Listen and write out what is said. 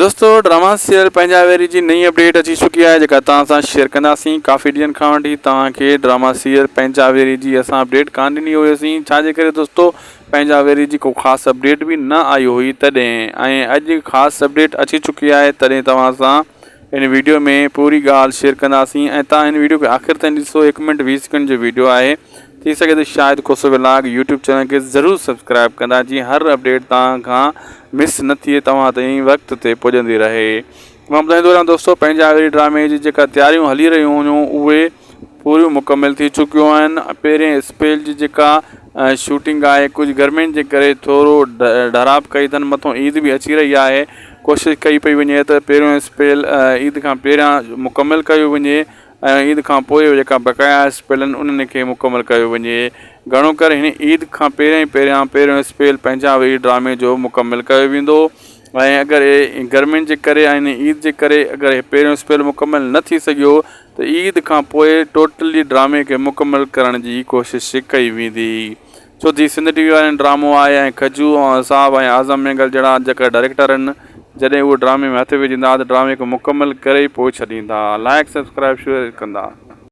दोस्तों drama serial पंजाबेरी जी नई update अची चुकी है जेका तव्हां सां शेयर कंदासीं। काफ़ी ॾींहंनि खां वठी तव्हांखे ड्रामा सीरियल पंजाबेरी जी असां अपडेट कान ॾिनी हुईसीं, छाजे करे दोस्तों पंजाबेरी जी को ख़ासि अपडेट बि न आई हुई तॾहिं, ऐं अॼु ख़ासि अपडेट अची चुकी आहे तॾहिं तव्हां सां इन वीडियो में पूरी ॻाल्हि शेयर कंदासीं। ऐं तव्हां हिन वीडियो खे आख़िर ताईं ॾिसो, 1 मिनट 20 सेकंड जो वीडियो आहे। थी सके तो शायद कोसो व्लॉग यूट्यूब चैनल के ज़रूर सब्सक्राइब कंदा जीअं हर अपडेट तव्हां खां मिस न थिए, तव्हां ताईं वक़्त ते पुॼंदी रहे। मां ॿुधाईंदो रहां दोस्तों, पंजाबी ड्रामे जी जेका तयारियूं हली रहियूं हुयूं उहे पूरियूं मुकमल थी चुकियूं आहिनि। पहिरें स्पेल जी जेका शूटिंग आहे कुझु गर्मियुनि जे करे थोरो ढराब कई अथनि, मथां ईद बि अची रही आहे। कोशिशि कई पई वञे त पहिरियों स्पेल ईद खां पहिरियां मुकमल कयो वञे ऐं ईद खां पोइ जेका बक़ाया स्पेल आहिनि उन्हनि खे मुकमल कयो वञे। घणो करे हिन ईद खां पहिरियों स्पेल पंजाबी ड्रामे जो मुकमल कयो वेंदो। ऐं अगरि गर्मियुनि जे करे ऐं ईद जे करे अगरि पहिरियों स्पेल मुकमल न थी सघियो त ईद खां पोइ टोटली ड्रामे खे मुकमल करण जी कोशिशि कई वेंदी। छो जी सिंध टीवी वारनि ड्रामो आहे ऐं खजू साहब ऐं आज़म मेंगल जहिड़ा जेका डायरेक्टर आहिनि, जॾहिं उहे ड्रामे में हथु विझंदा त ड्रामे खे मुकमल करे ई पोइ छॾींदा। लाइक सब्सक्राइब शेयर कंदा।